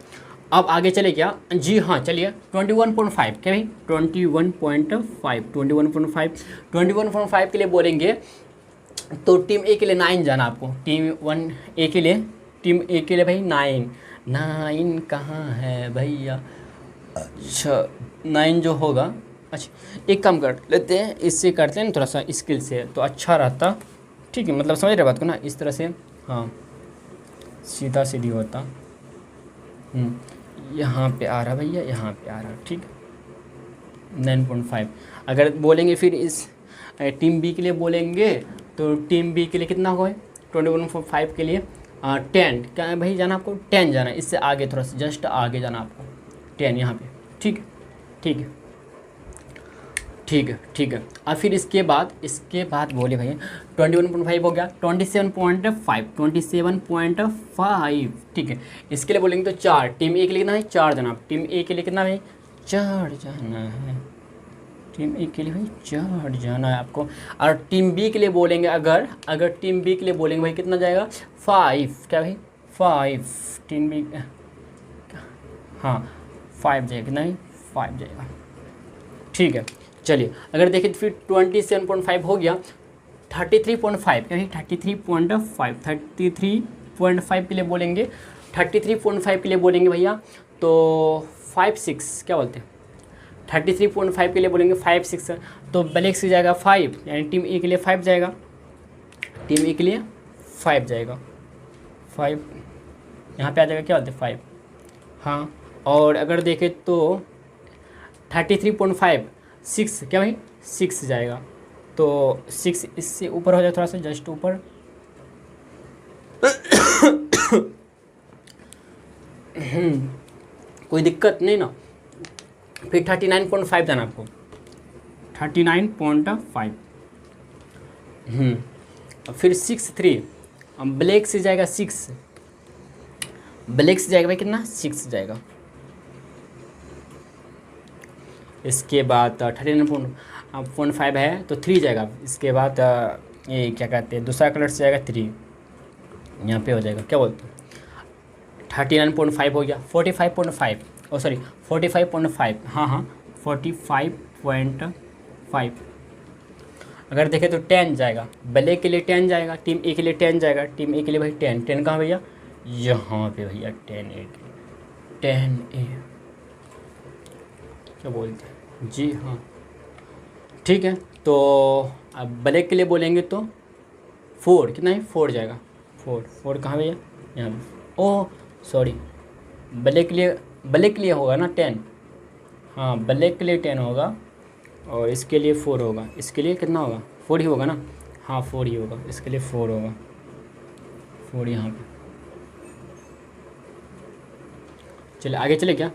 अब आगे चले क्या, जी हाँ चलिए 21.5, क्या भाई 21.5 के लिए बोलेंगे तो टीम ए के लिए 9 जाना आपको, टीम ए के लिए भाई 9 कहाँ है भैया, अच्छा 9 जो होगा, अच्छा एक काम कर लेते हैं, इससे करते हैं ना थोड़ा सा स्किल से तो अच्छा रहता, ठीक है, मतलब समझ रहे बात को ना, इस तरह से, हाँ सीधा सीधी होता, यहाँ पे आ रहा भैया, यहाँ पे आ रहा, ठीक, 9.5। अगर बोलेंगे फिर इस टीम बी के लिए बोलेंगे तो टीम बी के लिए कितना होगा 21.5 के लिए 10, क्या है भाई जाना आपको 10 जाना, इससे आगे थोड़ा सा जस्ट आगे जाना आपको 10 यहाँ पे, ठीक है। और फिर इसके बाद बोले भैया 21.5 हो गया, 27.5, ठीक है। इसके लिए बोलेंगे तो 4, टीम ए के लिए कितना है 4 जाना, टीम ए के लिए कितना है 4 जाना है, टीम ए के लिए भाई 4 जाना है आपको। और टीम बी के लिए बोलेंगे अगर टीम बी के लिए बोलेंगे भाई कितना जाएगा 5, क्या भाई 5, टीम बी, हाँ 5 जाएगा, कितना है 5 जाएगा, ठीक है। चलिए अगर देखें तो फिर 27.5 हो गया, 33.5, क्या भाई 33.5 के लिए बोलेंगे, 33.5 के लिए बोलेंगे भैया तो 5-6, क्या बोलते हैं 33.5 के लिए बोलेंगे 5-6, तो ब्लैक से जाएगा 5, यानी टीम ए के लिए 5 जाएगा, टीम ए के लिए 5 जाएगा, 5 यहाँ पे आ जाएगा, क्या बोलते हैं 5, हाँ। और अगर देखें तो 33.5 6, क्या भाई 6 जाएगा, तो 6 इससे ऊपर हो जाए, थोड़ा सा जस्ट ऊपर, कोई दिक्कत नहीं ना। फिर 39.5 जाना आपको, 39.5, फिर 6-3 ब्लैक से जाएगा 6, ब्लैक से जाएगा भाई कितना 6 जाएगा। इसके बाद 39.5 है तो 3 जाएगा, इसके बाद ये क्या कहते हैं दूसरा कलर से जाएगा 3, यहाँ पे हो जाएगा, क्या बोलते हैं 39.5 हो गया, 45.5, ओ सॉरी 45.5, हाँ 45.5। अगर देखें तो 10 जाएगा, ब्लैक के लिए 10 जाएगा, टीम ए के लिए 10 जाएगा, टीम ए के लिए भाई 10 कहाँ भैया, यहाँ पे भैया 10 ए क्या बोलते हैं जी, हाँ ठीक है। तो अब ब्लैक के लिए बोलेंगे तो 4, कितना है 4 जाएगा, 4 कहाँ भैया, यहाँ पे, ओह सॉरी, ब्लैक के लिए होगा ना 10, हाँ ब्लैक के लिए 10 होगा और इसके लिए 4 होगा, इसके लिए कितना होगा 4 ही होगा ना, हाँ 4 ही होगा, इसके लिए 4 होगा, 4 यहाँ पे। चलिए आगे चले क्या,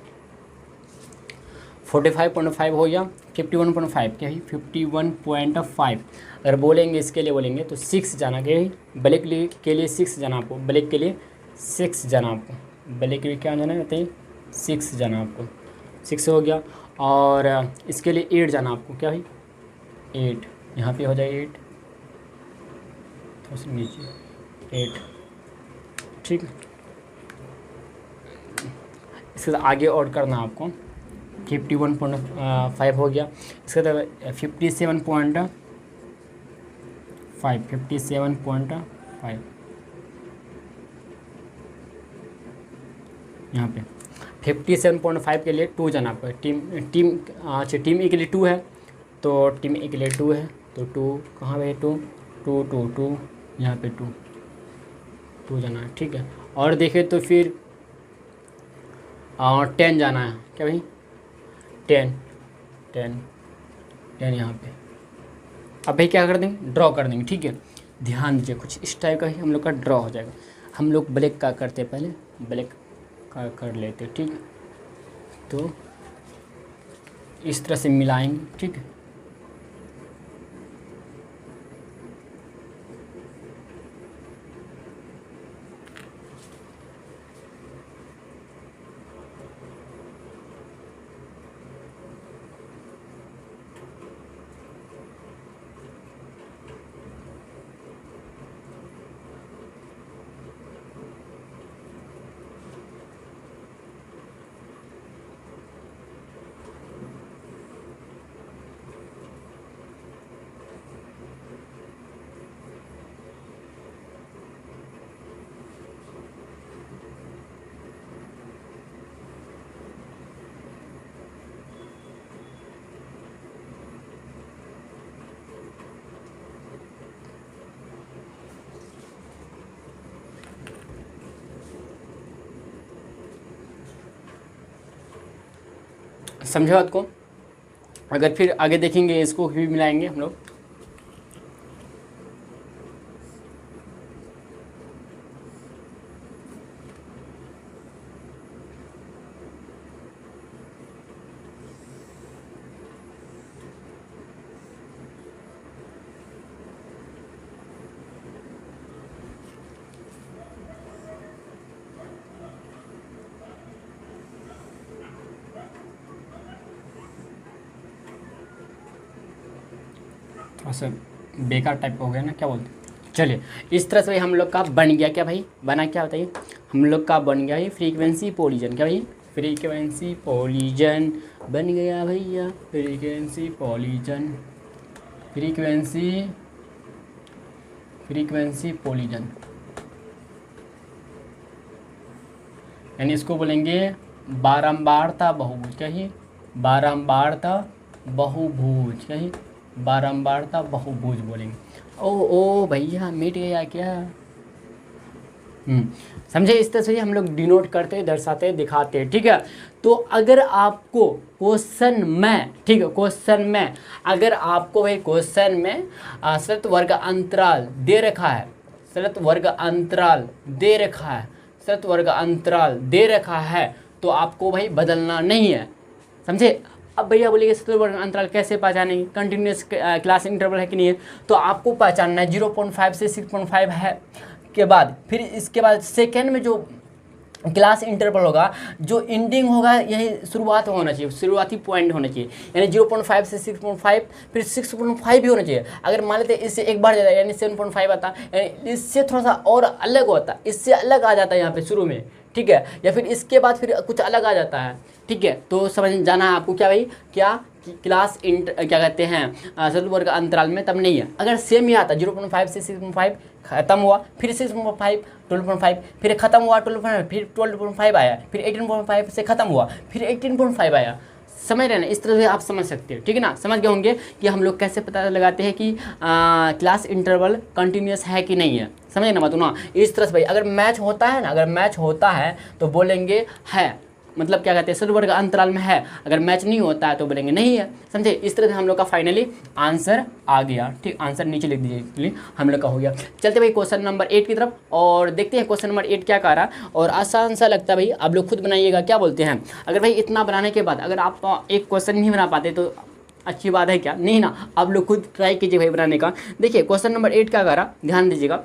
45.5 हो गया, 51.5 क्या है 51.5। अगर बोलेंगे इसके लिए बोलेंगे तो 6 जाना, क्या है ब्लैक के लिए 6 जाना आपको, ब्लैक के लिए 6 जाना आपको, ब्लैक के लिए क्या जाना है बताइए, 6 जाना आपको, 6 हो गया। और इसके लिए 8 जाना आपको, क्या भाई 8, यहाँ पे हो जाए 8, थोड़ा सा नीचे 8, ठीक है। इसके बाद आगे और करना आपको, 51.5 हो गया, इसके बाद 57.5 यहाँ पे 57.5 के लिए 2 जाना आपको, टीम ए के लिए 2 है, तो टीम ए के लिए 2 है, तो 2 कहाँ पे 2 यहाँ पे 2 जाना है, ठीक है। और देखें तो फिर 10 जाना है, क्या भाई 10 यहाँ पे। अब भाई क्या कर देंगे, ड्रॉ कर देंगे, ठीक है। ध्यान दीजिए कुछ इस टाइप का ही हम लोग का ड्रॉ हो जाएगा। हम लोग ब्लैक का करते, पहले ब्लैक का कर लेते, ठीक है। तो इस तरह से मिलाएंगे, ठीक है। समझे बात को। अगर फिर आगे देखेंगे इसको भी मिलाएंगे हम लोग। थोड़ा सा बेकार टाइप का हो गया ना, क्या बोलते हैं। चलिए इस तरह से भाई हम लोग का बन गया, क्या भाई बना, क्या बताइए, हम लोग का बन गया ये फ्रीक्वेंसी पोलीजन, क्या भाई फ्रीक्वेंसी पोलीजन बन गया भैया, फ्रीक्वेंसी पोलीजन, फ्रीक्वेंसी पोलीजन, यानी इसको बोलेंगे बारंबारता बहुभुज, क्या ही बारंबारता बहुभुज, क्या ही बारंबारता बहुभुज बोलेंगे। ओ भैया मिट गया क्या। समझे। इस तरह से हम लोग डिनोट करते दर्शाते दिखाते, ठीक है। तो अगर आपको क्वेश्चन में, ठीक है, क्वेश्चन में अगर आपको भाई क्वेश्चन में सतत वर्ग अंतराल दे रखा है, सतत वर्ग अंतराल दे रखा है, सतत वर्ग अंतराल दे रखा है, तो आपको भाई बदलना नहीं है, समझे। अब भैया बोलिए सतत वर्ग अंतराल कैसे पहचानेंगे, कंटिन्यूस क्लास इंटरवल है कि नहीं है, तो आपको पहचानना है 0.5 से 6.5 है के बाद, फिर इसके बाद सेकेंड में जो क्लास इंटरवल होगा, जो एंडिंग होगा यही शुरुआत होना चाहिए, शुरुआती पॉइंट होना चाहिए, यानी 0.5 से 6.5, फिर 6.5 भी होना चाहिए। अगर मान लेते इससे एक बार जाता यानी 7.5 आता, यानी इससे थोड़ा सा और अलग होता, इससे अलग आ जाता है यहाँ पे शुरू में, ठीक है, या फिर इसके बाद फिर कुछ अलग आ जाता है, ठीक है। तो समझ जाना है आपको क्या भाई, क्या क्लास क्या कहते हैं चतुर्थ वर्ग अंतराल में तब नहीं है। अगर सेम ही आता 0.5 से 6.5 खत्म हुआ, फिर 6.5 12.5 फिर खत्म हुआ 12.5 फिर 12.5 आया, फिर 18.5 से खत्म हुआ, फिर 18.5 आया, समझ रहे हैं ना, इस तरह से आप समझ सकते हो, ठीक है ना। समझ गए होंगे कि हम लोग कैसे पता लगाते हैं कि क्लास इंटरवल कंटिन्यूस है कि नहीं है, समझे ना बात ना। इस तरह से भाई अगर मैच होता है ना, अगर मैच होता है तो बोलेंगे है, मतलब क्या कहते हैं चतुर्थ वर्ग अंतराल में है, अगर मैच नहीं होता है तो बोलेंगे नहीं है, समझे। इस तरह से हम लोग का फाइनली आंसर आ गया, ठीक। आंसर नीचे लिख दीजिए, हम लोग का हो गया। चलते भाई क्वेश्चन नंबर 8 की तरफ और देखते हैं क्वेश्चन नंबर 8 क्या कह रहा है। और आसान सा लगता है भाई, आप लोग खुद बनाइएगा, क्या बोलते हैं। अगर भाई इतना बनाने के बाद अगर आप एक क्वेश्चन नहीं बना पाते तो अच्छी बात है क्या, नहीं ना, आप लोग खुद ट्राई कीजिए भाई बनाने का। देखिए क्वेश्चन नंबर 8 क्या कह रहा, ध्यान दीजिएगा।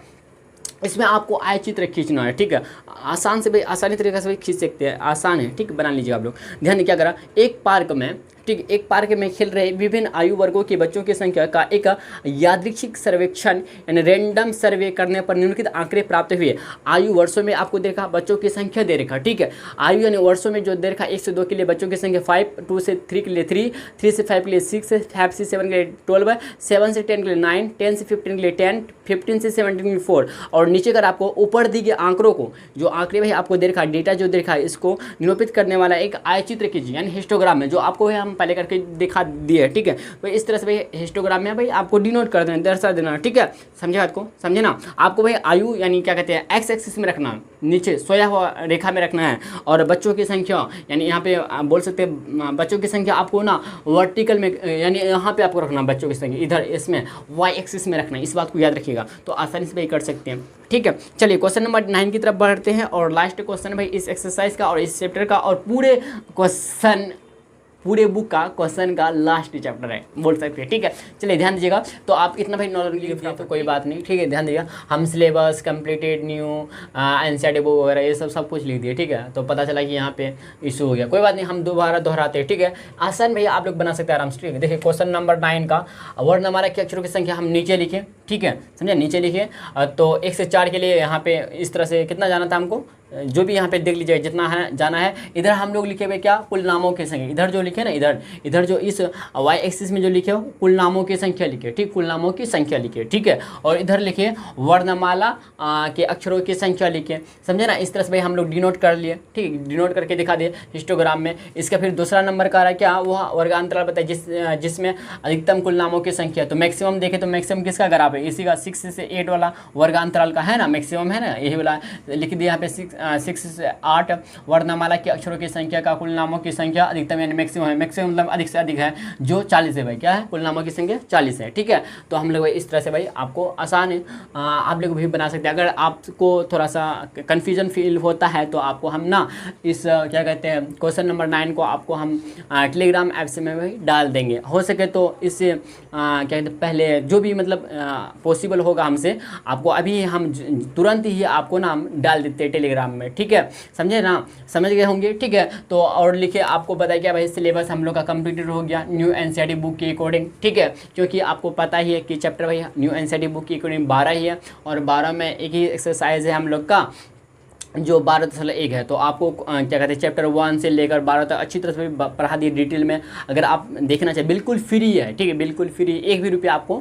इसमें आपको आयचित्र खींचना है, ठीक है। आसान से भाई, आसानी तरीके से भाई खींच सकते हैं, आसान है, ठीक। बना लीजिए आप लोग। ध्यान क्या करा, एक पार्क में, ठीक, एक पार्क में खेल रहे विभिन्न आयु वर्गों के बच्चों की संख्या का एक यादृच्छिक सर्वेक्षण यानी रैंडम सर्वे करने पर निम्नलिखित आंकड़े प्राप्त हुए। आयु वर्षों में आपको देखा बच्चों की संख्या दे रखा, ठीक है। आयु यानी वर्षों में जो दे रखा 1 से 2 के लिए बच्चों की संख्या 5, 2 से 3 के लिए 3, 3 से 5 के लिए 6, 5 से 7 के लिए 12, 7 से 10 के लिए 9, 10 से 15 के लिए 10, 15 से 17 के लिए 4। और नीचे अगर आपको ऊपर दी गए आंकड़ों को, जो आंकड़े भाई आपको दे रखा डेटा जो दे रखा है, इसको निरूपित करने वाला एक आयचित्र कीजिए, यानी हिस्टोग्राम में, जो आपको हम पहले करके दिखा दिए, ठीक है। भाई इस तरह से भाई हिस्टोग्राम में भाई आपको डिनोट कर देना, दर्शा देना, ठीक है। समझे बात को, समझे ना। आपको भाई आयु यानी क्या कहते हैं एक्स एक्सिस में रखना, नीचे सोया हुआ रेखा में रखना है। और बच्चों की संख्या यानी यहाँ पे बोल सकते हैं बच्चों की संख्या आपको ना वर्टिकल में यानी यहाँ पे आपको रखना बच्चों की संख्या, इधर इसमें वाई एक्सिस में रखना है, इस बात को याद रखिएगा। तो आसानी से भाई कर सकते हैं, ठीक है। चलिए क्वेश्चन नंबर 9 की तरफ बढ़ते हैं और लास्ट क्वेश्चन भाई इस एक्सरसाइज का और इस चैप्टर का और पूरे क्वेश्चन, पूरे बुक का क्वेश्चन का लास्ट चैप्टर है, बोल सकते हैं, ठीक है। चलिए ध्यान दीजिएगा। तो आप इतना भाई नॉलेज लिख दिया तो कोई बात नहीं, ठीक है। ध्यान दीजिएगा, हम syllabus completed new NCERT book वगैरह ये सब कुछ लिख दिए, ठीक है। तो पता चला कि यहाँ पे इशू हो गया, कोई बात नहीं, हम दोबारा दोहराते हैं, ठीक है। आसान भैया आप लोग बना सकते हैं आराम से, ठीक है। देखिए क्वेश्चन नंबर 9 का वर्णमाला के अक्षरों की संख्या हम नीचे लिखे, ठीक है, समझे, नीचे लिखे। तो 1 से 4 के लिए यहाँ पे इस तरह से कितना जाना था हमको, जो भी यहाँ पे देख लीजिए जितना है जाना है। इधर हम लोग लिखे हुए क्या, कुल नामों की संख्या, इधर जो लिखे ना, इधर जो इस वाई एक्सिस में जो लिखे हो कुल नामों की संख्या लिखे, ठीक, कुल नामों की संख्या लिखे, ठीक है। और इधर लिखे वर्णमाला के अक्षरों की संख्या लिखे, समझे ना। इस तरह से भाई हम लोग डिनोट कर लिए, ठीक, डिनोट करके दिखा दिए हिस्टोग्राम में। इसका फिर दूसरा नंबर का रहा क्या, वह वर्गांतराल बताए जिसमें अधिकतम कुल नामों की संख्या। तो मैक्सिमम देखे तो मैक्सिमम किसका ग्राफ है, इसी का 6 से 8 वाला वर्गांतराल का है ना, मैक्सिमम है ना, यही वाला लिख दिया यहाँ पे 6 से 8 वर्णमाला के अक्षरों की संख्या का कुल नामों की संख्या अधिकतम यानी मैक्सिमम है, मैक्सिमम मतलब अधिक से अधिक है, जो 40 है भाई, क्या है, कुल नामों की संख्या 40 है, ठीक है। तो हम लोग भाई इस तरह से भाई आपको आसान है, आप लोग भी बना सकते हैं। अगर आपको थोड़ा सा कन्फ्यूजन फील होता है तो आपको हम ना इस क्या कहते हैं क्वेश्चन नंबर 9 को आपको हम टेलीग्राम ऐप से में भाई डाल देंगे, हो सके तो इससे क्या कहते हैं पहले जो भी मतलब पॉसिबल होगा हमसे, आपको अभी हम तुरंत ही आपको ना हम डाल देते हैं टेलीग्राम में, ठीक है, समझे ना, समझ गए होंगे, ठीक है। तो और लिखे आपको बताया क्या भाई सिलेबस हम लोग का कंप्लीटेड हो गया न्यू एनसीईआरटी बुक के अकॉर्डिंग, ठीक है। क्योंकि आपको पता ही है कि चैप्टर भाई न्यू एनसीईआरटी बुक के अकॉर्डिंग 12 ही है और 12 में एक ही एक्सरसाइज है हम लोग का जो 12.1 है। तो आपको क्या कहते हैं चैप्टर 1 से लेकर 12 तक अच्छी तरह से पढ़ा दिए डिटेल में। अगर आप देखना चाहिए बिल्कुल फ्री है, ठीक है, बिल्कुल फ्री, एक भी रुपया आपको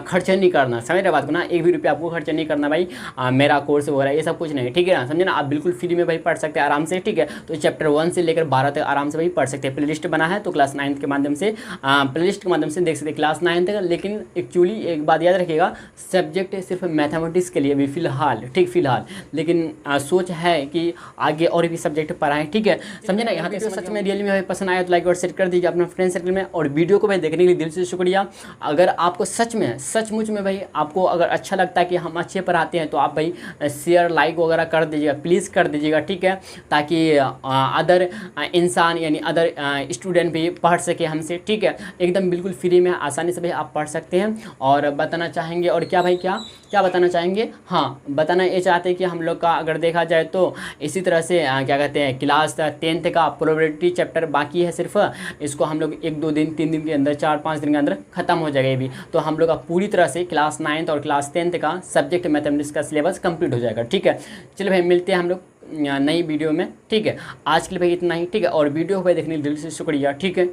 खर्चा नहीं करना, समझ रहे बात को ना, एक भी रुपया आपको खर्चा नहीं करना भाई, मेरा कोर्स वगैरह ये सब कुछ नहीं, ठीक है ना, समझे ना। आप बिल्कुल फ्री में भाई पढ़ सकते हैं आराम से, ठीक है। तो चैप्टर 1 से लेकर 12 तक आराम से भाई पढ़ सकते हैं। प्ले लिस्ट बना है तो क्लास 9 के माध्यम से प्ले लिस्ट के माध्यम से देख सकते हैं क्लास 9 तक। लेकिन एक्चुअली एक बात याद रखिएगा, सब्जेक्ट सिर्फ मैथमेटिक्स के लिए भी फिलहाल, ठीक, फिलहाल, लेकिन सोच है कि आगे और भी सब्जेक्ट पढ़ाएं, ठीक है, समझे ना। यहाँ पे सच में रियली में भाई पसंद आया तो लाइक और शेयर कर दीजिए अपने फ्रेंड सर्कल में। और वीडियो को भाई देखने के लिए दिल से शुक्रिया। अगर आपको सच में सचमुच में भाई आपको अगर अच्छा लगता है कि हम अच्छे पढ़ाते हैं तो आप भाई शेयर लाइक वगैरह कर दीजिएगा, प्लीज़ कर दीजिएगा, ठीक है, ताकि अदर इंसान यानी अदर स्टूडेंट भी पढ़ सके हमसे, ठीक है। एकदम बिल्कुल फ्री में आसानी से भाई आप पढ़ सकते हैं। और बताना चाहेंगे और क्या भाई क्या क्या बताना चाहेंगे, हाँ बताना ये चाहते हैं कि हम लोग का अगर देखा जाए तो इसी तरह से क्या कहते हैं क्लास 10th का प्रोबेबिलिटी चैप्टर बाकी है सिर्फ, इसको हम लोग 1-2 दिन 3 दिन के अंदर 4-5 दिन के अंदर खत्म हो जाएगा ये भी। तो हम लोग का पूरी तरह से क्लास 9th और क्लास 10th का सब्जेक्ट मैथमेटिक्स का सिलेबस कंप्लीट हो जाएगा, ठीक है। चलिए भाई मिलते हैं हम लोग नई वीडियो में। ठीक है, आज के लिए भाई इतना ही। ठीक है, और वीडियो को भाई देखने के लिए दिल से शुक्रिया। ठीक है।